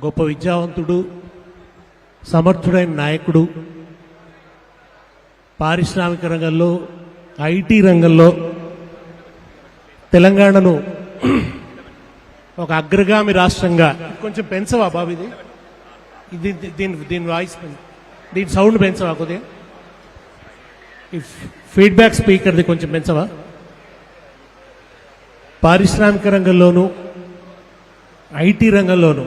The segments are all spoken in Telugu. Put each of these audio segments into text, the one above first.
గొప్ప విద్యావంతుడు, సమర్థుడైన నాయకుడు, పారిశ్రామిక రంగంలో, ఐటీ రంగంలో తెలంగాణను ఒక అగ్రగామి రాష్ట్రంగా కొంచెం పెంచవా బాబు ఇది దీని వాయిస్ దీని సౌండ్ పెంచవా కొద్దిగా ఈ ఫీడ్బ్యాక్ స్పీకర్ది కొంచెం పెంచవా. పారిశ్రామిక రంగంలోనూ ఐటీ రంగంలోనూ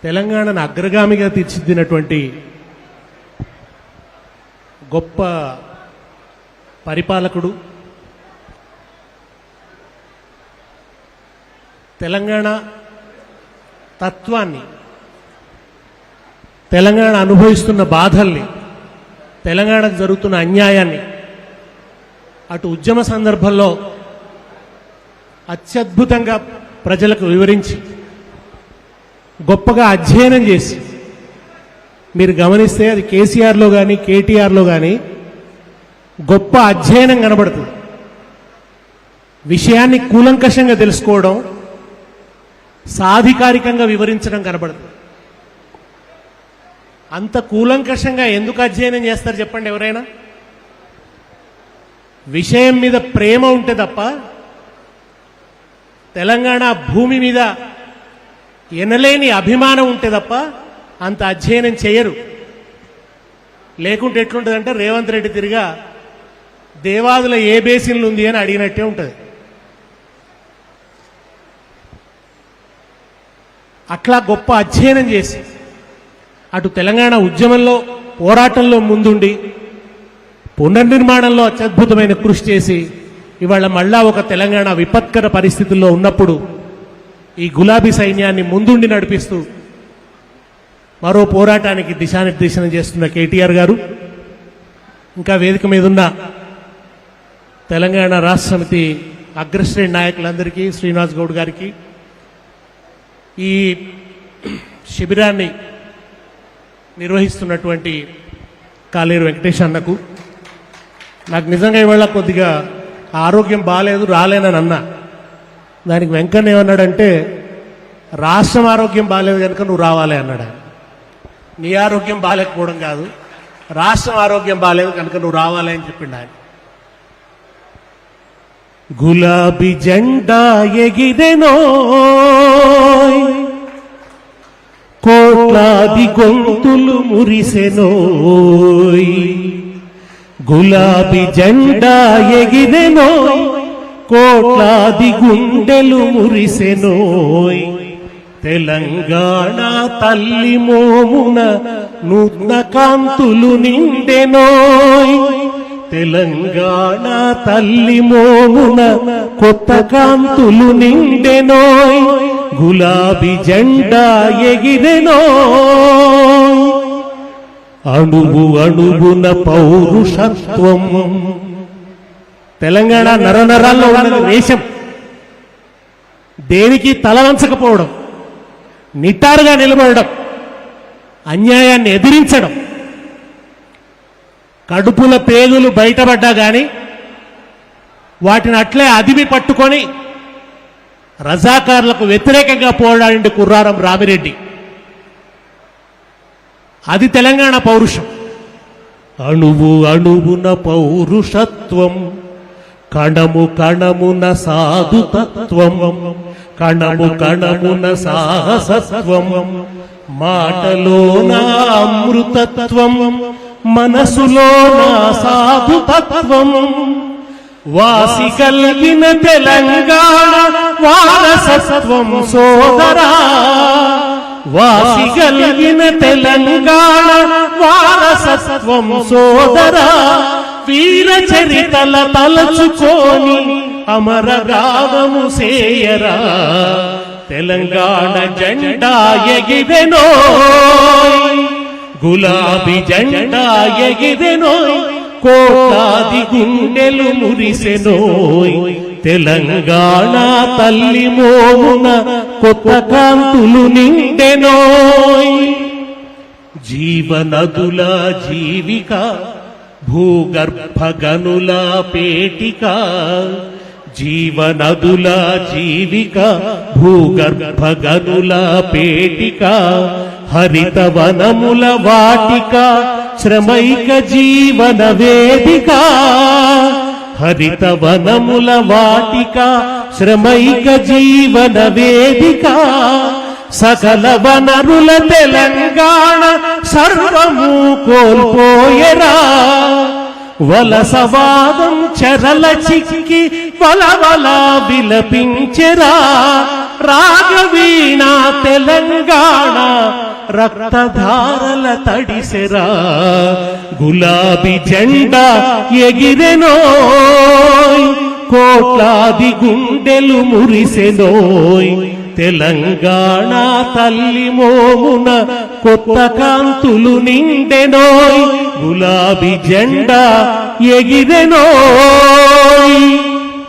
తెలంగాణను అగ్రగామిగా తీర్చిదిద్దినటువంటి గొప్ప పరిపాలకుడు, తెలంగాణ తత్వాన్ని, తెలంగాణ అనుభవిస్తున్న బాధల్ని, తెలంగాణకు జరుగుతున్న అన్యాయాన్ని అటు ఉద్యమ సందర్భంలో అత్యద్భుతంగా ప్రజలకు వివరించి గొప్పగా అధ్యయనం చేసి, మీరు గమనిస్తే అది కేసీఆర్లో కానీ కేటీఆర్లో కానీ గొప్ప అధ్యయనం కనబడుతుంది. విషయాన్ని కూలంకషంగా తెలుసుకోవడం, సాధికారికంగా వివరించడం కనబడుతుంది. అంత కూలంకషంగా ఎందుకు అధ్యయనం చేస్తారు చెప్పండి ఎవరైనా? విషయం మీద ప్రేమ ఉంటే తప్ప, తెలంగాణ భూమి మీద ఎనలేని అభిమానం ఉంటే తప్ప అంత అధ్యయనం చేయరు. లేకుంటే ఎట్లుంటుందంటే రేవంత్ రెడ్డి తిరిగా దేవాదుల ఏ బేసిన్లు ఉంది అని అడిగినట్టే ఉంటుంది. అట్లా గొప్ప అధ్యయనం చేసి అటు తెలంగాణ ఉద్యమంలో, పోరాటంలో ముందుండి పునర్నిర్మాణంలో అత్యద్భుతమైన కృషి చేసి ఇవాళ మళ్ళా ఒక తెలంగాణ విపత్కర పరిస్థితుల్లో ఉన్నప్పుడు ఈ గులాబీ సైన్యాన్ని ముందుండి నడిపిస్తూ మరో పోరాటానికి దిశానిర్దేశనం చేస్తున్న కేటీఆర్ గారు, ఇంకా వేదిక మీద ఉన్న తెలంగాణ రాష్ట్ర సమితి అగ్రశ్రేణి నాయకులందరికీ, శ్రీనివాస్ గౌడ్ గారికి, ఈ శిబిరాన్ని నిర్వహిస్తున్నటువంటి కాలేరు వెంకటేష్ అన్నకు, నాకు నిజంగా ఇవాళ కొద్దిగా ఆరోగ్యం బాగాలేదు, రాలేనని అన్నా. దానికి వెంకన్న ఏమన్నాడంటే, రాష్ట్రం ఆరోగ్యం బాగాలేదు కనుక నువ్వు రావాలి అన్నాడు. నీ ఆరోగ్యం బాగాలేకపోవడం కాదు, రాష్ట్రం ఆరోగ్యం బాగాలేదు కనుక నువ్వు రావాలి అని చెప్పిండు ఆయన. గులాబీ జెండా ఎగిరెనో, కోట్లాది గొంతులు మురిసెనో, గులాబీ జెండా ఎగిరెనో, కోట్లాది గుండెలు మురిసెనోయ్, తెలంగాణ తల్లి మోమున నూతన కాంతులు నిండెనోయ్, తెలంగాణ తల్లి మోమున కొత్త కాంతులు నిండెనోయ్, గులాబీ జెండా ఎగిరెనోయ్, అణువు అణువున పౌరుషత్వం. తెలంగాణ నరనరాల్లో ఉన్న దేశం, దేనికి తలవంచకపోవడం, నిటారుగా నిలబడడం, అన్యాయాన్ని ఎదిరించడం, కడుపుల పేగులు బయటపడ్డా కానీ వాటిని అట్లే అదిమి పట్టుకొని రజాకారులకు వ్యతిరేకంగా పోరాడింది కుర్రారం రామిరెడ్డి. అది తెలంగాణ పౌరుషం. అణువు అణువున పౌరుషత్వం, కణము కణమున సాధుతత్వం, కణము కణమున సాహసత్వం, మాటలోన అమృతత్వం, మనసులోన సాధుతత్వం, వాసి కలిగిన తెలంగాణ వారసత్వం సోదరా, వాసి కలిగిన తెలంగాణ వారసత్వం సోదరా, వీర చరితల తలచుకోని అమరగామము సేయరా, తెలంగాణ జెండా ఎగిరెనోయ్, గులాబీ జెండా ఎగిరెనోయ్, కోట్లాది గుండెలు మురిసెనోయ్, తెలంగాణ తల్లి మోమున కొత్త కాంతులు నిండెనోయ్, జీవనదుల జీవిక, భూగర్భ గనుల పేటిక, జీవనదుల జీవిక భూగర్భ గనుల పేటిక హరిత వనముల వాటిక శ్రమైక జీవన వేదిక హరిత వనముల వాటిక శ్రమైక జీవన వేదిక సకల వనరుల తెలంగాణ సర్వము కోల్పోయరా వలసవాదం చెరల చిక్కి వలవల విలపించెరా రాగవీణ తెలంగాణ రక్తధారల తడిసెరా గులాబీ జెండా ఎగిరెనోయ్ కోట్లాది గుండెలు మురిసెనోయ్ తెలంగాణ తల్లి మోమున కొత్త కాంతులు నిండెనోయ్ గులాబీ జెండా ఎగిరెనోయ్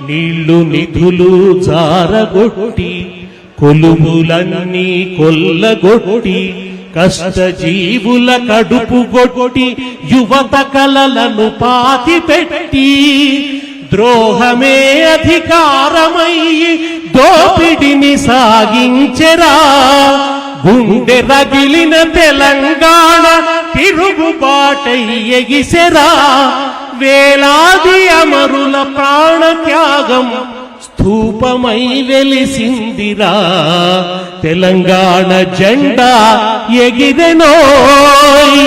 నీళ్లు నిధులు జారగొట్టి కొలుములన్నీ కొల్లగొట్టి కష్టజీవుల కడుపు గొట్టి యువత కలలను పాతిపెట్టి ద్రోహమే అధికారమయ్యి దోపిడిని సాగించెరా గుండె రగిలిన తెలంగాణ తిరుగుబాటై ఎగిసెరా వేలాది అమరుల ప్రాణత్యాగం స్థూపమై వెలిసిందిరా తెలంగాణ జెండా ఎగిరెనోయ్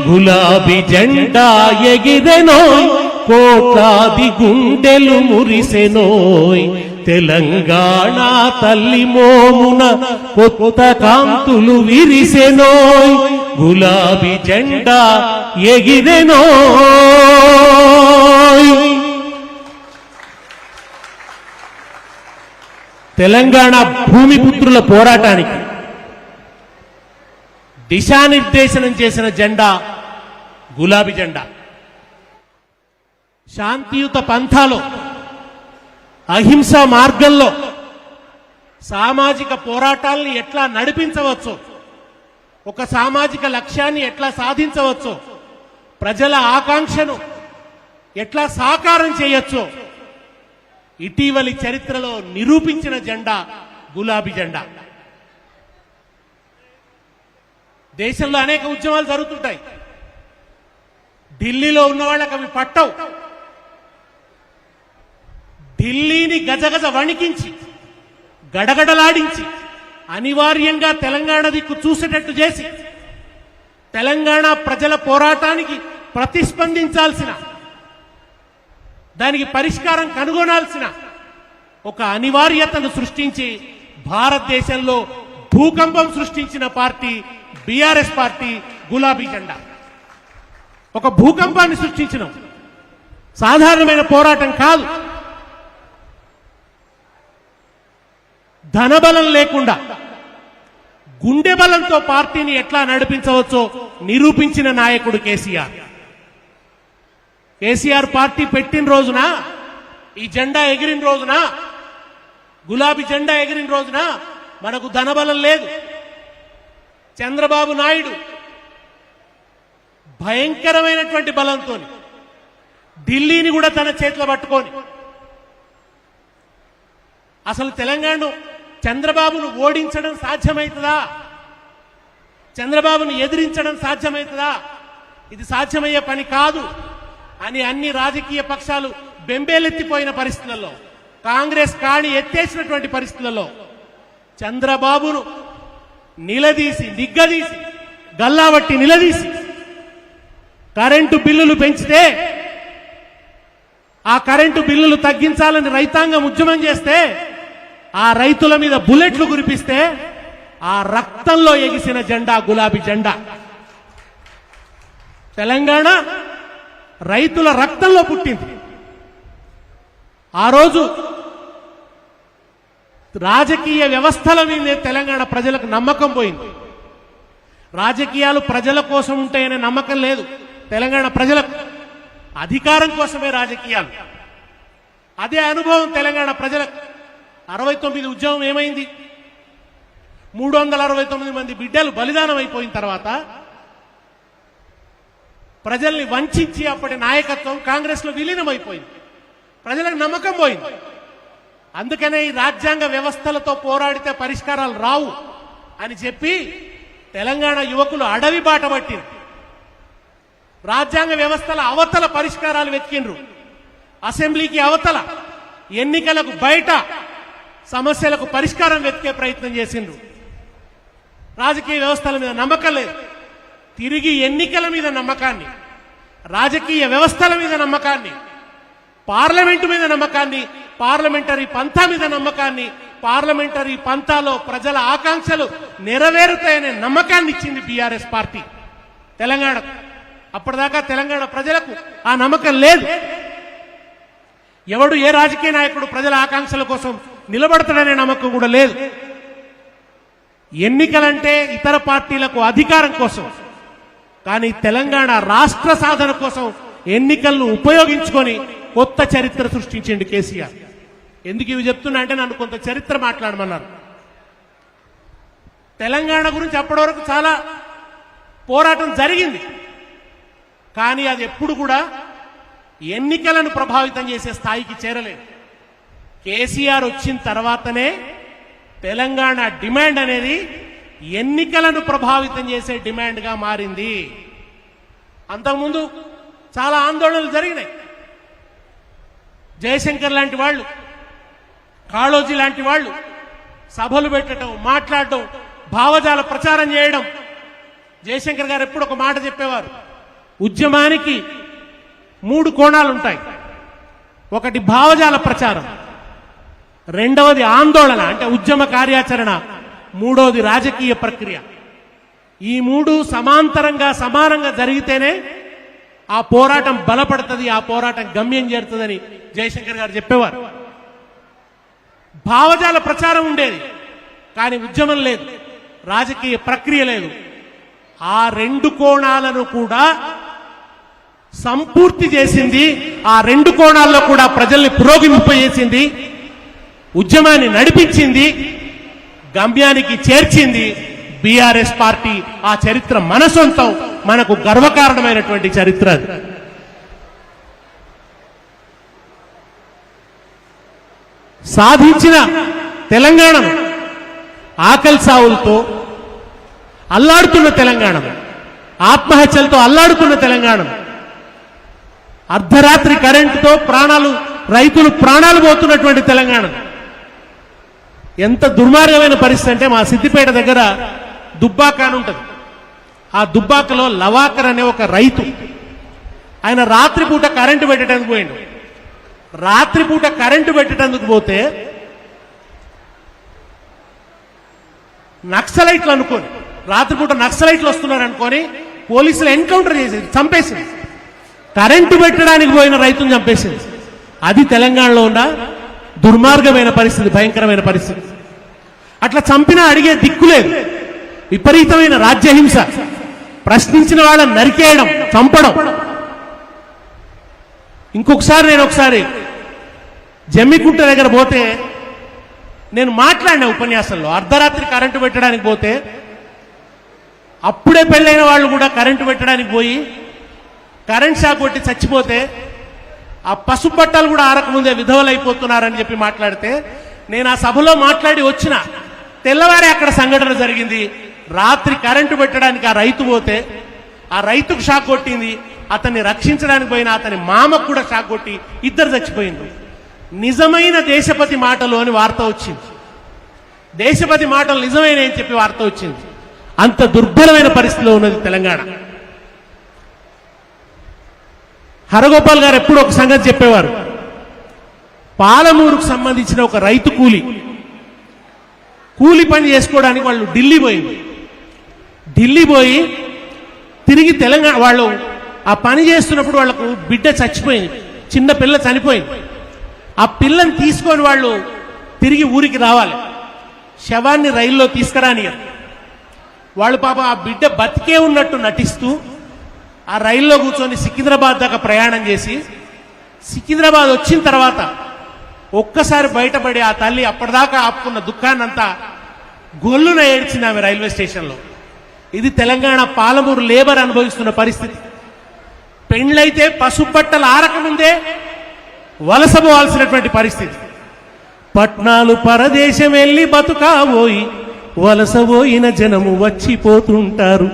గులాబీ జెండా ఎగిరెనోయ్ కోట్లాది గుండెలు మురిసెనోయ్ తెలంగాణ తల్లి మోమున కొత్త కాంతులు విరిసెనోయ్ గులాబీ జెండా ఎగిరెనోయ్ తెలంగాణ భూమిపుత్రుల పోరాటానికి దిశానిర్దేశనం చేసిన జెండా గులాబీ జెండా శాంతియుత పంథాలో అహింసా మార్గంలో సామాజిక పోరాటాల్ని ఎట్లా నడిపించవచ్చో ఒక సామాజిక లక్ష్యాన్ని ఎట్లా సాధించవచ్చో ప్రజల ఆకాంక్షను ఎట్లా సాకారం చేయొచ్చో ఇటీవలి చరిత్రలో నిరూపించిన జెండా గులాబీ జెండా దేశంలో అనేక ఉద్యమాలు జరుగుతుంటాయి ఢిల్లీలో ఉన్న వాళ్ళకి అవి పట్టవు ఢిల్లీని గజగజ వణికించి గడగడలాడించి అనివార్యంగా తెలంగాణ దిక్కు చూసేటట్టు చేసి తెలంగాణ ప్రజల పోరాటానికి ప్రతిస్పందించాల్సిన దానికి పరిష్కారం కనుగొనాల్సిన ఒక అనివార్యతను సృష్టించి భారతదేశంలో భూకంపం సృష్టించిన పార్టీ బీఆర్ఎస్ పార్టీ గులాబీ జెండా ఒక భూకంపాన్ని సృష్టించిన సాధారణమైన పోరాటం కాదు ధనబలం లేకుండా గుండె బలంతో పార్టీని ఎట్లా నడిపించవచ్చో నిరూపించిన నాయకుడు కేసీఆర్ కేసీఆర్ పార్టీ పెట్టిన రోజున ఈ జెండా ఎగిరిన రోజున గులాబీ జెండా ఎగిరిన రోజున మనకు ధనబలం లేదు చంద్రబాబు నాయుడు భయంకరమైనటువంటి బలంతో ఢిల్లీని కూడా తన చేతిలో పట్టుకొని అసలు తెలంగాణ చంద్రబాబును ఓడించడం సాధ్యమవుతుందా చంద్రబాబును ఎదిరించడం సాధ్యమవుతుందా ఇది సాధ్యమయ్యే పని కాదు అని అన్ని రాజకీయ పక్షాలు బెంబేలెత్తిపోయిన పరిస్థితులలో కాంగ్రెస్ కాణి ఎత్తేసినటువంటి పరిస్థితులలో చంద్రబాబును నిలదీసి నిగ్గదీసి గల్లావట్టి నిలదీసి కరెంటు బిల్లులు పెంచితే ఆ కరెంటు బిల్లులు తగ్గించాలని రైతాంగం ఉద్యమం చేస్తే ఆ రైతుల మీద బుల్లెట్లు కురిపిస్తే ఆ రక్తంలో ఎగిసిన జెండా గులాబీ జెండా తెలంగాణ రైతుల రక్తంలో పుట్టింది ఆ రోజు రాజకీయ వ్యవస్థల మీద తెలంగాణ ప్రజలకు నమ్మకం పోయింది రాజకీయాలు ప్రజల కోసం ఉంటాయనే నమ్మకం లేదు తెలంగాణ ప్రజలకు అధికారం కోసమే రాజకీయాలు అదే అనుభవం తెలంగాణ ప్రజలకు 69 ఉద్యమం ఏమైంది 369 మంది బిడ్డలు బలిదానం అయిపోయిన తర్వాత ప్రజల్ని వంచి అప్పటి నాయకత్వం కాంగ్రెస్ లో విలీనం అయిపోయింది ప్రజలకు నమ్మకం పోయింది అందుకనే ఈ రాజ్యాంగ వ్యవస్థలతో పోరాడితే పరిష్కారాలు రావు అని చెప్పి తెలంగాణ యువకులు అడవి బాట పట్టిండ్రు. రాజ్యాంగ వ్యవస్థల అవతల పరిష్కారాలు వెతికిండ్రు. అసెంబ్లీకి అవతల, ఎన్నికలకు బయట సమస్యలకు పరిష్కారం వెతికే ప్రయత్నం చేసిండ్రు. రాజకీయ వ్యవస్థల మీద నమ్మకం లేదు, తిరిగి ఎన్నికల మీద నమ్మకాన్ని, రాజకీయ వ్యవస్థల మీద నమ్మకాన్ని, పార్లమెంటు మీద నమ్మకాన్ని, పార్లమెంటరీ పంథా మీద నమ్మకాన్ని, పార్లమెంటరీ పంథాలో ప్రజల ఆకాంక్షలు నెరవేరుతాయనే నమ్మకాన్ని ఇచ్చింది బీఆర్ఎస్ పార్టీ తెలంగాణకు. అప్పటిదాకా తెలంగాణ ప్రజలకు ఆ నమ్మకం లేదు. ఎవడు ఏ రాజకీయ నాయకుడు ప్రజల ఆకాంక్షల కోసం నిలబడతాడనే నమ్మకం కూడా లేదు. ఎన్నికలంటే ఇతర పార్టీలకు అధికారం కోసం, కానీ తెలంగాణ రాష్ట్ర సాధన కోసం ఎన్నికలను ఉపయోగించుకొని కొత్త చరిత్ర సృష్టించింది కేసీఆర్. ఎందుకు ఇవి చెప్తున్నా అంటే నన్ను కొంత చరిత్ర మాట్లాడమన్నారు. తెలంగాణ గురించి అప్పటి వరకు చాలా పోరాటం జరిగింది, కానీ అది ఎప్పుడు కూడా ఎన్నికలను ప్రభావితం చేసే స్థాయికి చేరలేదు. కేసీఆర్ వచ్చిన తర్వాతనే తెలంగాణ డిమాండ్ అనేది ఎన్నికలను ప్రభావితం చేసే డిమాండ్గా మారింది. అంతకుముందు చాలా ఆందోళనలు జరిగినాయి. జయశంకర్ లాంటి వాళ్ళు, కాళోజీ లాంటి వాళ్ళు సభలు పెట్టడం, మాట్లాడడం, భావజాల ప్రచారం చేయడం. జయశంకర్ గారు ఎప్పుడు ఒక మాట చెప్పేవారు, ఉద్యమానికి 3 కోణాలు ఉంటాయి. ఒకటి భావజాల ప్రచారం, రెండవది ఆందోళన అంటే ఉద్యమ కార్యాచరణ, మూడవది రాజకీయ ప్రక్రియ. ఈ 3 సమాంతరంగా సమానంగా జరిగితేనే ఆ పోరాటం బలపడుతుంది, ఆ పోరాటం గమ్యం చేరుతుందని జయశంకర్ గారు చెప్పేవారు. భావజాల ప్రచారం ఉండేది, కానీ ఉద్యమం లేదు, రాజకీయ ప్రక్రియ లేదు. ఆ 2 కోణాలను కూడా సంపూర్తి చేసింది, ఆ 2 కోణాల్లో కూడా ప్రజల్ని పురోగమింపజేసింది, ఉద్యమాన్ని నడిపించింది, గమ్యానికి చేర్చింది బీఆర్ఎస్ పార్టీ. ఆ చరిత్ర మన సొంతం, మనకు గర్వకారణమైనటువంటి చరిత్ర అది. సాధించిన తెలంగాణను ఆకలి సావులతో అల్లాడుతున్న తెలంగాణను, ఆత్మహత్యలతో అల్లాడుతున్న తెలంగాణను, అర్ధరాత్రి కరెంటుతో రైతులు ప్రాణాలు పోతున్నటువంటి తెలంగాణ ఎంత దుర్మార్గమైన పరిస్థితి అంటే, మా సిద్దిపేట దగ్గర దుబ్బాక అని ఉంటుంది. ఆ దుబ్బాకలో లవాకర్ అనే ఒక రైతు, ఆయన రాత్రిపూట కరెంటు పెట్టడానికి పోయిండు. రాత్రిపూట కరెంటు పెట్టడానికి పోతే నక్సలైట్లు అనుకోని, రాత్రిపూట నక్సలైట్లు వస్తున్నారు అనుకొని పోలీసులు ఎన్కౌంటర్ చేసేది, చంపేసింది. కరెంటు పెట్టడానికి పోయిన రైతును చంపేసింది. అది తెలంగాణలో ఉన్న దుర్మార్గమైన పరిస్థితి, భయంకరమైన పరిస్థితి. అట్లా చంపినా అడిగే దిక్కు లేదు. విపరీతమైన రాజ్యహింస, ప్రశ్నించిన వాళ్ళని నరికేయడం, చంపడం. ఇంకొకసారి నేను జమ్మికుంట దగ్గర పోతే నేను మాట్లాడిన ఉపన్యాసంలో, అర్ధరాత్రి కరెంటు పెట్టడానికి పోతే అప్పుడే పెళ్ళైన వాళ్ళు కూడా కరెంటు పెట్టడానికి పోయి కరెంట్ షాక్ కొట్టి చచ్చిపోతే ఆ పసుపు బట్టలు కూడా ఆరకముందే విధవలైపోతున్నారని చెప్పి మాట్లాడితే, నేను ఆ సభలో మాట్లాడి వచ్చిన తెల్లవారే అక్కడ సంఘటన జరిగింది. రాత్రి కరెంటు పెట్టడానికి ఆ రైతు పోతే ఆ రైతుకు షాక్ కొట్టింది, అతన్ని రక్షించడానికి పోయిన అతని మామకు కూడా షాక్ కొట్టి ఇద్దరు చచ్చిపోయింది. నిజమైన దేశపతి మాటలు అని వార్త వచ్చింది. దేశపతి మాటలు నిజమైన అని చెప్పి వార్త వచ్చింది. అంత దుర్భరమైన పరిస్థితిలో ఉన్నది తెలంగాణ. హరగోపాల్ గారు ఎప్పుడు ఒక సంగతి చెప్పేవారు, పాలమూరుకు సంబంధించిన ఒక రైతు కూలి పని చేసుకోవడానికి వాళ్ళు ఢిల్లీ పోయి తిరిగి తెలంగాణ, వాళ్ళు ఆ పని చేస్తున్నప్పుడు వాళ్లకు బిడ్డ చచ్చిపోయింది, చిన్న పిల్ల చనిపోయింది. ఆ పిల్లని తీసుకొని వాళ్ళు తిరిగి ఊరికి రావాలి, శవాన్ని రైల్లో తీసుకురాని వాళ్ళు పాపం ఆ బిడ్డ బతికే ఉన్నట్టు నటిస్తూ ఆ రైల్లో కూర్చొని సికింద్రాబాద్ దాకా ప్రయాణం చేసి, సికింద్రాబాద్ వచ్చిన తర్వాత ఒక్కసారి బయటపడి ఆ తల్లి అప్పటిదాకా ఆపుకున్న దుఃఖాన్నంతా గొల్లున ఏడ్చింది ఆమె రైల్వే స్టేషన్లో. ఇది తెలంగాణ పాలమూరు లేబర్ అనుభవిస్తున్న పరిస్థితి. పెండ్లైతే పసుపు బట్టలు ఆరకముందే వలసపోవాల్సినటువంటి పరిస్థితి. పట్నాలు పరదేశం వెళ్ళి బతుకాబోయి వలసబోయిన జనము వచ్చిపోతుంటారు.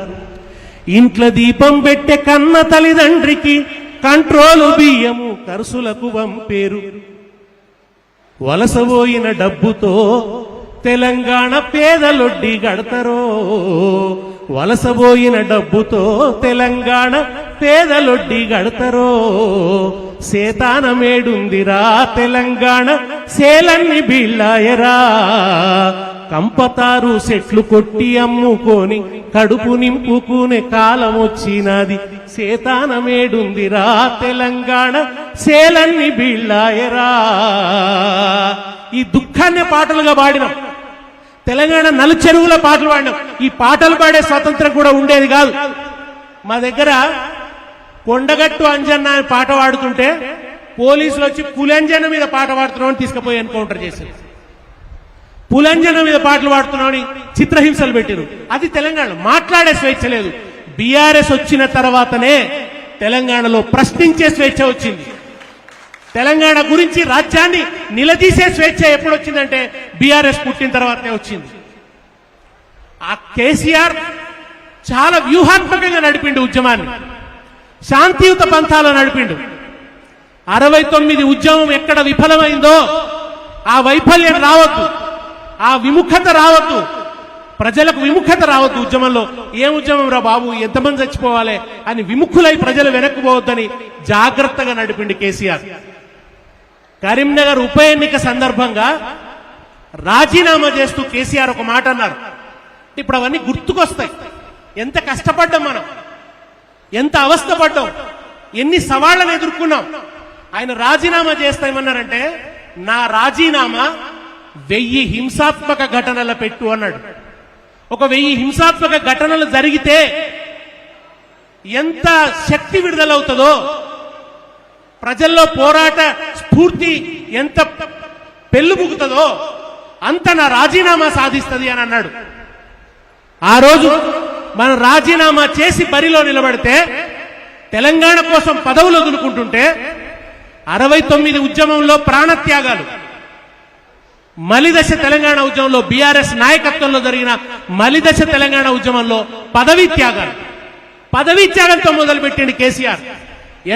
ఇంట్లో దీపం పెట్టే కన్న తల్లిదండ్రికి కంట్రోలు బియ్యము కరుసులకు పంపేరు. వలసబోయిన డబ్బుతో తెలంగాణ పేదలొడ్డి గడతరో. వలసబోయిన డబ్బుతో తెలంగాణ పేదలొడ్డి గడతరో. సేతానమేడుందిరా తెలంగాణ సేలన్ని బీళ్ళాయరా. కంపతారు సెట్లు కొట్టి అమ్ముకొని కడుపు నింపుకునే కాలం వచ్చినది. సేతానమేడుందిరా తెలంగాణ సేలన్ని బీళ్ళాయరా. ఈ దుఃఖాన్ని పాటలుగా పాడినాం. తెలంగాణ నలుచెరువుల పాటలు పాడినాం. ఈ పాటలు పాడే స్వాతంత్రం కూడా ఉండేది కాదు. మా దగ్గర కొండగట్టు అంజన్న అని పాట పాడుతుంటే పోలీసులు వచ్చి పులంజన మీద పాట పాడుతున్నామని తీసుకుపోయి ఎన్కౌంటర్ చేశారు. పులంజన మీద పాటలు పాడుతున్నామని చిత్రహింసలు పెట్టారు. అది తెలంగాణ. మాట్లాడే స్వేచ్ఛ లేదు. బీఆర్ఎస్ వచ్చిన తర్వాతనే తెలంగాణలో ప్రశ్నించే స్వేచ్ఛ వచ్చింది. తెలంగాణ గురించి రాజ్యాన్ని నిలదీసే స్వేచ్ఛ ఎప్పుడు వచ్చిందంటే బీఆర్ఎస్ పుట్టిన తర్వాతనే వచ్చింది. ఆ కేసీఆర్ చాలా వ్యూహాత్మకంగా నడిపిండు ఉద్యమాన్ని. శాంతియుత పంథాలో నడిపిండు. 69 ఉద్యమం ఎక్కడ విఫలమైందో ఆ వైఫల్యం రావద్దు, ఆ విముఖత రావద్దు, ప్రజలకు విముఖత రావద్దు. ఉద్యమంలో ఏం ఉద్యమం రా బాబు, ఎంతమంది చచ్చిపోవాలి అని విముఖులై ప్రజలు వెనక్కుపోవద్దని జాగ్రత్తగా నడిపిండి కేసీఆర్. కరీంనగర్ ఉప ఎన్నిక సందర్భంగా రాజీనామా చేస్తూ కేసీఆర్ ఒక మాట అన్నారు. ఇప్పుడు అవన్నీ గుర్తుకొస్తాయి. ఎంత కష్టపడ్డాం మనం, ఎంత అవస్థపడ్డాం, ఎన్ని సవాళ్లను ఎదుర్కొన్నాం. ఆయన రాజీనామా చేస్తామన్నారంటే నా రాజీనామా 1000 హింసాత్మక ఘటనల పెట్టు అన్నాడు. ఒక 1000 హింసాత్మక ఘటనలు జరిగితే ఎంత శక్తి విడుదలవుతుందో, ప్రజల్లో పోరాట స్ఫూర్తి ఎంత పెళ్ళుబుకుతుందో అంత నా రాజీనామా సాధిస్తుంది అని అన్నాడు. ఆ రోజు మనం రాజీనామా చేసి బరిలో నిలబడితే తెలంగాణ కోసం పదవులు వదులుకుంటుంటే 69 ఉద్యమంలో ప్రాణత్యాగాలు, మలిదశ తెలంగాణ ఉద్యమంలో బీఆర్ఎస్ నాయకత్వంలో జరిగిన మలిదశ తెలంగాణ ఉద్యమంలో పదవీ త్యాగంతో మొదలుపెట్టింది కేసీఆర్.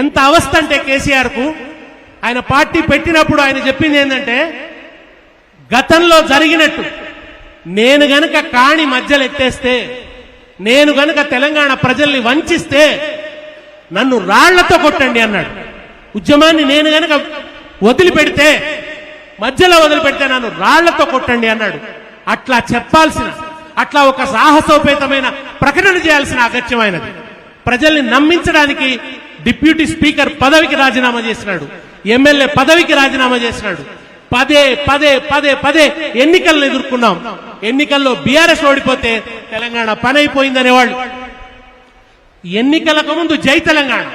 ఎంత అవస్థ అంటే కేసీఆర్ కు ఆయన పార్టీ పెట్టినప్పుడు ఆయన చెప్పింది ఏంటంటే, గతంలో జరిగినట్టు నేను గనక కాణి మధ్యలో ఎత్తేస్తే, నేను గనక తెలంగాణ ప్రజల్ని వంచిస్తే నన్ను రాళ్లతో కొట్టండి అన్నాడు. ఉద్యమాన్ని నేను గనక వదిలిపెడితే, మధ్యలో వదిలిపెడితే నన్ను రాళ్లతో కొట్టండి అన్నాడు. అట్లా చెప్పాల్సిన, అట్లా ఒక సాహసోపేతమైన ప్రకటన చేయాల్సిన అగత్యమైనది. ప్రజల్ని నమ్మించడానికి డిప్యూటీ స్పీకర్ పదవికి రాజీనామా చేసినాడు, ఎమ్మెల్యే పదవికి రాజీనామా చేసినాడు. పదే పదే పదే పదే ఎన్నికలను ఎదుర్కొన్నాం. ఎన్నికల్లో బీఆర్ఎస్ ఓడిపోతే తెలంగాణ పని అయిపోయిందనేవాళ్ళు. ఎన్నికలకు ముందు జై తెలంగాణ,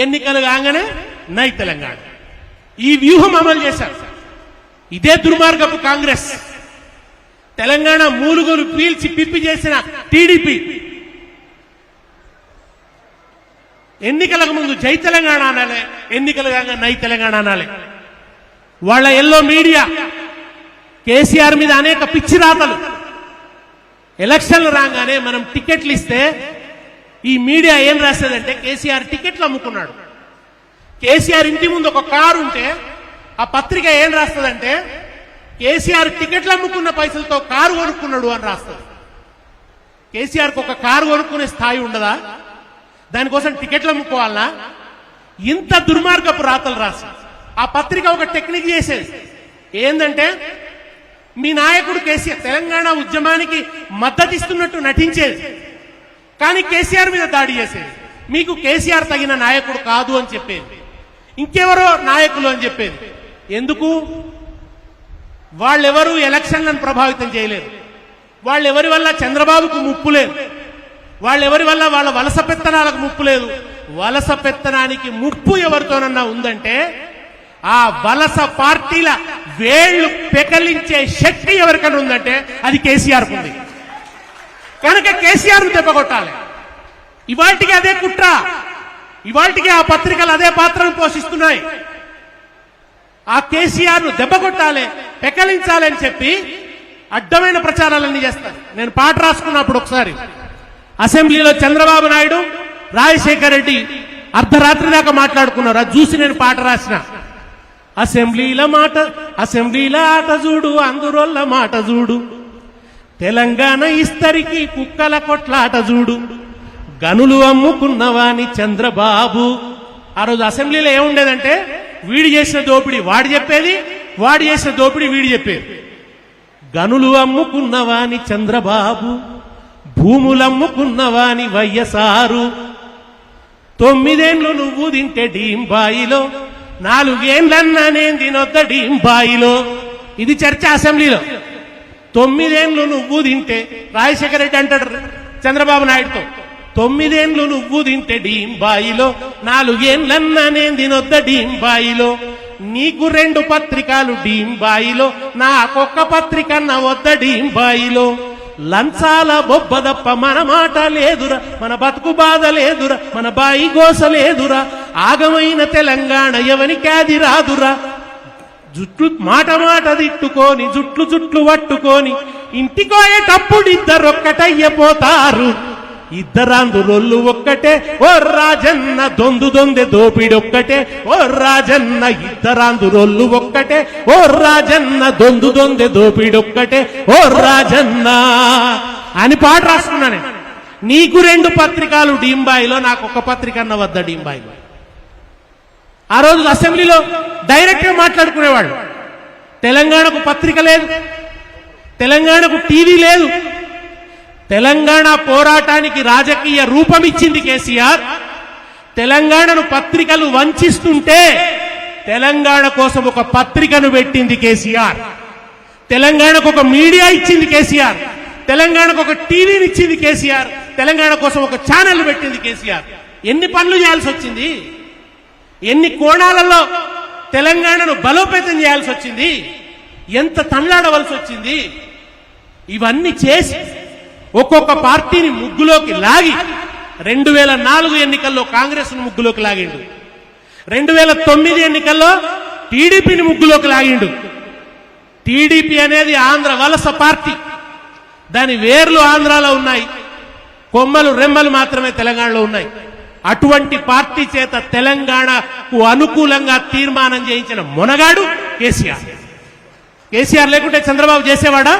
ఎన్నికలు కాగానే నై తెలంగాణ, ఈ వ్యూహం అమలు చేశారు. ఇదే దుర్మార్గపు కాంగ్రెస్, తెలంగాణ మూలుగులు పీల్చి పిప్పి చేసిన టీడీపీ ఎన్నికలకు ముందు జై తెలంగాణ అనాలి, ఎన్నికలు కాగా నై తెలంగాణ అనాలి. వాళ్ళ ఎల్లో మీడియా కేసీఆర్ మీద అనేక పిచ్చి రాతలు. ఎలక్షన్లు రాగానే మనం టికెట్లు ఇస్తే ఈ మీడియా ఏం రాస్తుందంటే కేసీఆర్ టికెట్లు అమ్ముకున్నాడు. కేసీఆర్ ఇంటి ముందు ఒక కారు ఉంటే ఆ పత్రిక ఏం రాస్తుందంటే కేసీఆర్ టికెట్లు అమ్ముకున్న పైసలతో కారు కొనుక్కున్నాడు అని రాస్తుంది. కేసీఆర్కి ఒక కారు కొనుక్కునే స్థాయి ఉండదా? దానికోసం టికెట్లు అమ్ముకోవాలనా? ఇంత దుర్మార్గపు రాతలు రాసి ఆ పత్రిక ఒక టెక్నిక్ చేసేది ఏందంటే, మీ నాయకుడు కేసీఆర్ తెలంగాణ ఉద్యమానికి మద్దతు ఇస్తున్నట్టు నటించేది, కానీ కేసీఆర్ మీద దాడి చేసేది. మీకు కేసీఆర్ తగిన నాయకుడు కాదు అని చెప్పేది, ఇంకెవరో నాయకులు అని చెప్పేది. ఎందుకు? వాళ్ళెవరూ ఎలక్షన్లను ప్రభావితం చేయలేరు. వాళ్ళెవరి వల్ల చంద్రబాబుకు ముప్పు లేదు. వాళ్ళెవరి వల్ల వాళ్ళ వలస పెత్తనాలకు ముప్పు లేదు. వలస పెత్తనానికి ముప్పు ఎవరితోనన్నా ఉందంటే ఆ వలస పార్టీల వేళ్లు పెకలించే శక్తి ఎవరికైనా ఉందంటే అది కేసీఆర్ ఉంది. కనుక కేసీఆర్ దెబ్బకొట్టాలి. ఇవాటికి అదే కుట్ర, ఇవాటికి ఆ పత్రికలు అదే పాత్రను పోషిస్తున్నాయి. ఆ కేసీఆర్ను దెబ్బకొట్టాలి, పెకలించాలి అని చెప్పి అడ్డమైన ప్రచారాలన్నీ చేస్తారు. నేను పాట రాసుకున్నప్పుడు ఒకసారి అసెంబ్లీలో చంద్రబాబు నాయుడు, రాజశేఖర్ రెడ్డి అర్ధరాత్రి దాకా మాట్లాడుకున్నారు. అది చూసి నేను పాట రాసిన. అసెంబ్లీల ఆట చూడు, అందురోళ్ళ మాట చూడు, తెలంగాణ ఇస్తరికి కుక్కల కొట్లాట చూడు, గనులు అమ్ముకున్నవాని చంద్రబాబు. ఆ రోజు అసెంబ్లీలో ఏముండేదంటే వీడు చేసిన దోపిడీ వాడు చెప్పేది, వాడు చేసిన దోపిడీ వీడు చెప్పేది. గనులు అమ్ముకున్నవాని చంద్రబాబు, భూములమ్ముకున్నవాని వైఎస్ఆరు, 9 ఏళ్ళు నువ్వు తింటే డీంబాయిలో, 4 ఏళ్ళన్నా నేను తినొద్ద డీంబాయిలో. ఇది చర్చ అసెంబ్లీలో. 9 ఏళ్ళు నువ్వు తింటే, రాజశేఖర రెడ్డి అంటాడు చంద్రబాబు నాయుడుతో, 9 ఏళ్ళు నువ్వు తింటే డీంబాయిలో, 4 ఏళ్ళన్నా నేను తినొద్ద డీంబాయిలో, నీకు 2 పత్రికలు డీంబాయిలో, నాకొక్క పత్రికన్న వద్ద డీంబాయిలో, లంచాల బొబ్బదప్ప మన మాట లేదురా, మన బతుకు బాధ లేదురా, మన బాయి గోస లేదురా, ఆగమైన తెలంగాణ ఎవనికాది రాదురా, జుట్లు మాట తిట్టుకొని జుట్లు పట్టుకొని ఇంటికోయేటప్పుడు ఇద్దరొక్కటయ్యపోతారు, ఇద్దరాందురొల్లు ఒక్కటే ఓ రాజన్న, దొందె దోపిడొక్కటే ఓ రాజన్న, ఇద్దరాందురొల్లు ఒక్కటే ఓ రాజన్న, దొందె దోపిడొక్కటే ఓ రాజన్న అని పాట రాసుకున్నాను. నీకు 2 పత్రికలు డీంబాయిలో, నాకు ఒక పత్రిక అన్న వద్ద డీంబాయిలో. ఆ రోజు అసెంబ్లీలో డైరెక్ట్ గా మాట్లాడుకునేవాళ్ళు. తెలంగాణకు పత్రిక లేదు, తెలంగాణకు టీవీ లేదు. తెలంగాణ పోరాటానికి రాజకీయ రూపం ఇచ్చింది కేసీఆర్. తెలంగాణను పత్రికలు వంచిస్తుంటే తెలంగాణ కోసం ఒక పత్రికను పెట్టింది కేసీఆర్. తెలంగాణకు ఒక మీడియా ఇచ్చింది కేసీఆర్. తెలంగాణకు ఒక టీవీని ఇచ్చింది కేసీఆర్. తెలంగాణ కోసం ఒక ఛానల్ పెట్టింది కేసీఆర్. ఎన్ని పనులు చేయాల్సి వచ్చింది, ఎన్ని కోణాలలో తెలంగాణను బలోపేతం చేయాల్సి వచ్చింది, ఎంత తన్లాడవలసి వచ్చింది. ఇవన్నీ చేసి ఒక్కొక్క పార్టీని ముగ్గులోకి లాగి 2004 ఎన్నికల్లో కాంగ్రెస్ ను ముగ్గులోకి లాగిండు, 2009 ఎన్నికల్లో టీడీపీని ముగ్గులోకి లాగిండు. టీడీపీ అనేది ఆంధ్ర వలస పార్టీ. దాని వేర్లు ఆంధ్రాలో ఉన్నాయి, కొమ్మలు రెమ్మలు మాత్రమే తెలంగాణలో ఉన్నాయి. అటువంటి పార్టీ చేత తెలంగాణకు అనుకూలంగా తీర్మానం చేయించిన మొనగాడు కేసీఆర్. కేసీఆర్ లేకుంటే చంద్రబాబు చేసేవాడా?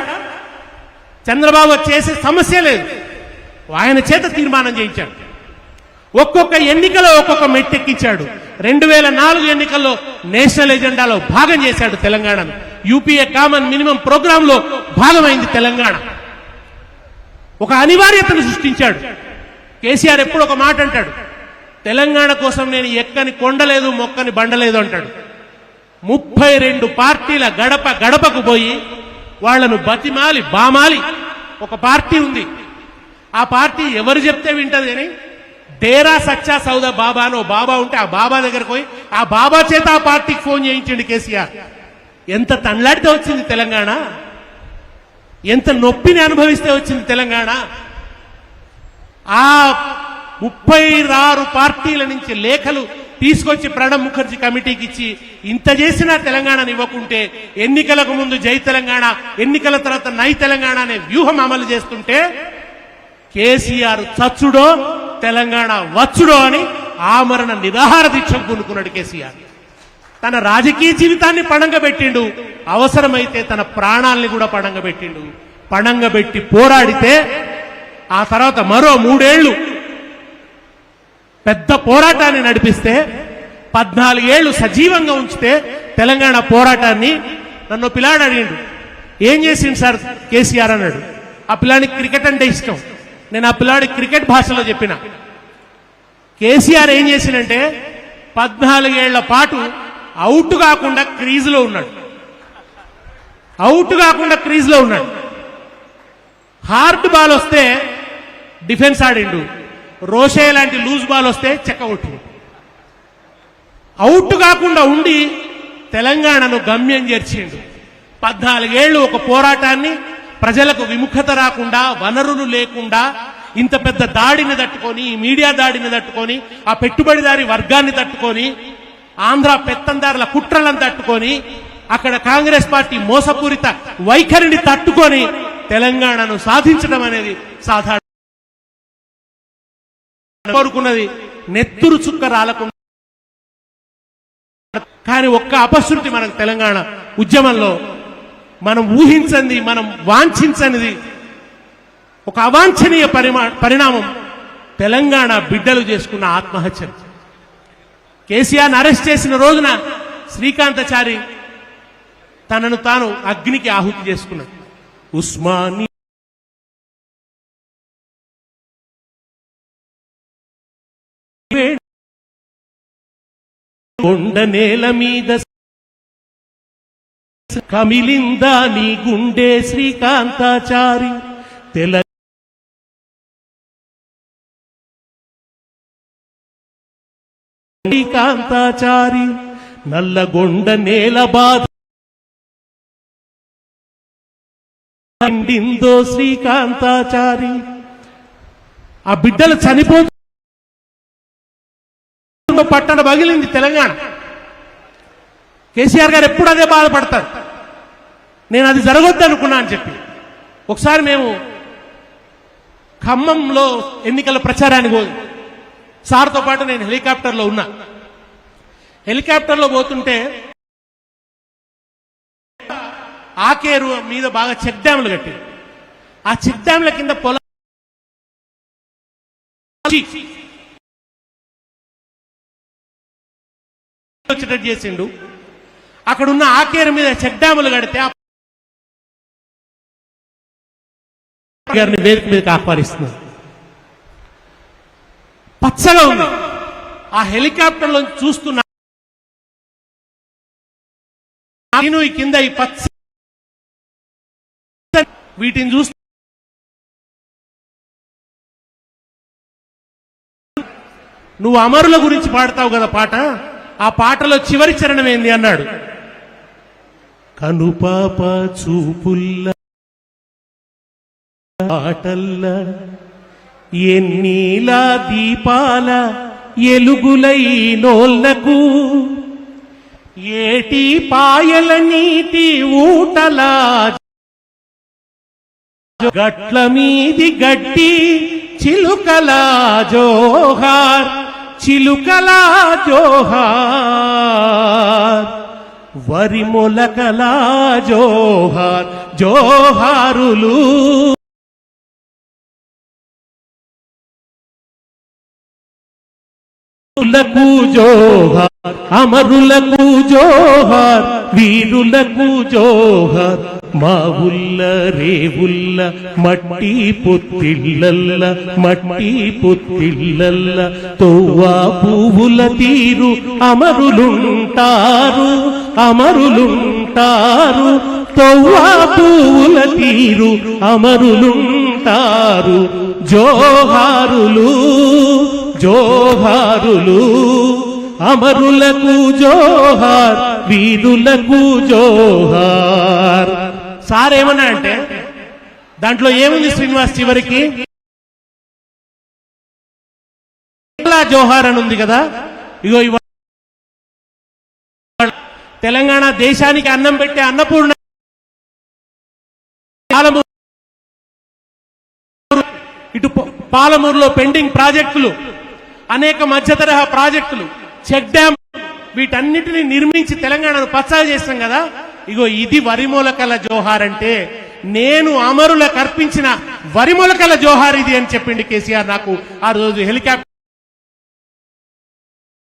చంద్రబాబు చేసే సమస్య లేదు, ఆయన చేత తీర్మానం చేయించాడు. ఒక్కొక్క ఎన్నికలో ఒక్కొక్క మెట్టెక్కించాడు. 2004 ఎన్నికల్లో నేషనల్ ఎజెండాలో భాగం చేశాడు తెలంగాణను. యూపీఏ కామన్ మినిమం ప్రోగ్రామ్ లో భాగమైంది తెలంగాణ. ఒక అనివార్యతను సృష్టించాడు. కేసీఆర్ ఎప్పుడు ఒక మాట అంటాడు, తెలంగాణ కోసం నేను ఎక్కని కొండలేదు మొక్కని బండలేదు అంటాడు. 32 పార్టీల గడప గడపకు పోయి వాళ్లను బతిమాలి బామాలి ఒక పార్టీ ఉంది. ఆ పార్టీ ఎవరు చెప్తే వింటది అని డేరా సచ్చా సౌదా బాబా అని ఓ బాబా ఉంటే ఆ బాబా దగ్గరకు పోయి ఆ బాబా చేత ఆ పార్టీకి ఫోన్ చేయించండి కేసీఆర్. ఎంత తన్లాడితే వచ్చింది తెలంగాణ, ఎంత నొప్పిని అనుభవిస్తే వచ్చింది తెలంగాణ. ఆ 36 పార్టీల నుంచి లేఖలు తీసుకొచ్చి ప్రణబ్ ముఖర్జీ కమిటీకి ఇచ్చి ఇంత చేసినా తెలంగాణను ఇవ్వకుంటే ఎన్నికలకు ముందు జై తెలంగాణ, ఎన్నికల తర్వాత నై తెలంగాణ అనే వ్యూహం అమలు చేస్తుంటే కేసీఆర్ చచ్చుడో తెలంగాణ వచ్చుడో అని ఆమరణ నిరాహార దీక్షకు పూనుకున్నాడు కేసీఆర్. తన రాజకీయ జీవితాన్ని పణంగా పెట్టిండు, అవసరమైతే తన ప్రాణాల్ని కూడా పణంగా పెట్టిండు. పణంగా పెట్టి పోరాడితే ఆ తర్వాత మరో 3 ఏళ్లు పెద్ద పోరాటాన్ని నడిపిస్తే 14 ఏళ్లు సజీవంగా ఉంచితే తెలంగాణ పోరాటాన్ని నన్ను పిల్లాడు అడిగిండు, ఏం చేసిండు సార్ కేసీఆర్ అన్నాడు. ఆ పిల్లాడికి క్రికెట్ అంటే ఇష్టం. నేను ఆ పిల్లాడికి క్రికెట్ భాషలో చెప్పిన, కేసీఆర్ ఏం చేసిందంటే 14 ఏళ్ల పాటు అవుట్ కాకుండా క్రీజులో ఉన్నాడు. అవుట్ కాకుండా క్రీజులో ఉన్నాడు. హార్డ్ బాల్ వస్తే డిఫెన్స్ ఆడిండు, రోషే లాంటి లూజ్ బాల్ వస్తే చెక్క కొట్టిండు. అవుట్ కాకుండా ఉండి తెలంగాణను గమ్యం చేర్చిండు. 14 ఏళ్లు ఒక పోరాటాన్ని ప్రజలకు విముఖత రాకుండా, వనరులు లేకుండా ఇంత పెద్ద దాడిని తట్టుకొని, ఈ మీడియా దాడిని తట్టుకొని, ఆ పెట్టుబడిదారి వర్గాన్ని తట్టుకొని ఆంధ్ర పెత్తందారుల కుట్రలను తట్టుకొని అక్కడ కాంగ్రెస్ పార్టీ మోసపూరిత వైఖరిని తట్టుకొని తెలంగాణను సాధించడం అనేది సాధారణ కోరుకున్నది నెత్తురు చుక్క రాలకుండా. కానీ ఒక్క అపశృతి మనకు తెలంగాణ ఉద్యమంలో మనం ఊహించండి, మనం వాంఛించనిది ఒక అవాంఛనీయ పరిణామం తెలంగాణ బిడ్డలు చేసుకున్న ఆత్మహత్య. కేసీఆర్ని అరెస్ట్ చేసిన రోజున శ్రీకాంతాచారి తనను తాను అగ్నికి ఆహుతి చేసుకున్నాడు. ఉస్మాని కొండ నేల మీద కమిలిందా నీ గుండె శ్రీకాంతాచారి శ్రీకాంతాచారి నల్లగొండ నేల బాధ నిండిందో శ్రీకాంతాచారి. ఆ బిడ్డలు చనిపోతూ పట్టణ పగిలింది తెలంగాణ. కేసీఆర్ గారు ఎప్పుడు అదే బాధపడతారు. నేను అది జరగొద్దు అనుకున్నా అని చెప్పి ఒకసారి మేము ఖమ్మంలో ఎన్నికల ప్రచారానికి పోయి సార్తో పాటు నేను హెలికాప్టర్లో ఉన్నా. హెలికాప్టర్లో పోతుంటే ఆకేరు మీద బాగా చెక్ డ్యాములు కట్టారు. ఆ చెక్ డ్యాముల కింద పొలం వచ్చేటట్టు చేసిండు. అక్కడున్న ఆకేరు మీద చెక్ డ్యాములు కడితే గారిని వేదిక మీదకి ఆహ్వానిస్తున్నారు. పచ్చగా ఉంది. ఆ హెలికాప్టర్లో చూస్తున్నా నేను ఈ కింద ఈ పచ్చ వీటిని చూస్తూ నువ్వు అమరుల గురించి పాడతావు కదా పాట, ఆ పాటలో చివరి చరణం ఏంది అన్నాడు. కనుపాప చూపుల్ల పాటల్ల ఎన్నీలా దీపాల ఎలుగులై నోళ్లకు ఏటి పాయల నీటి ఊటలా గట్ల మీది గడ్డి చిలుకలా జోహార్ చిలుకలా జోహార్ వరి మొలకలా జోహార్ జోహారులు జోహార్ అమరులకు జోహార్ వీరులకు జోహార్ మా ఉల్ల రేవుల్ల మట్టి పొత్తిళ్ళల్ల మట్టి పొత్తిళ్ళల్ల తోవా పువ్వుల తీరు అమరులుంటారు అమరులుంటారు తోవా పువ్వుల తీరు అమరులుంటారు జోహారులు జోహారులు అమరులకు జోహార్ వీరులకు జోహార్. సార్ ఏమన్నా అంటే దాంట్లో ఏముంది శ్రీనివాస్ చివరికి జోహార్ అని ఉంది కదా. ఇగో తెలంగాణ దేశానికి అన్నం పెట్టే అన్నపూర్ణ ఇటు పాలమూరులో పెండింగ్ ప్రాజెక్టులు అనేక మధ్య తరహా ప్రాజెక్టులు చెక్ డ్యామ్ వీటన్నిటిని నిర్మించి తెలంగాణను పచ్చగా చేస్తాం కదా. ఇగో ఇది వరిమొలకల జోహార్ అంటే నేను అమరులకు అర్పించిన వరిమొలకల జోహార్ ఇది అని చెప్పింది కేసీఆర్ నాకు ఆ రోజు హెలికాప్టర్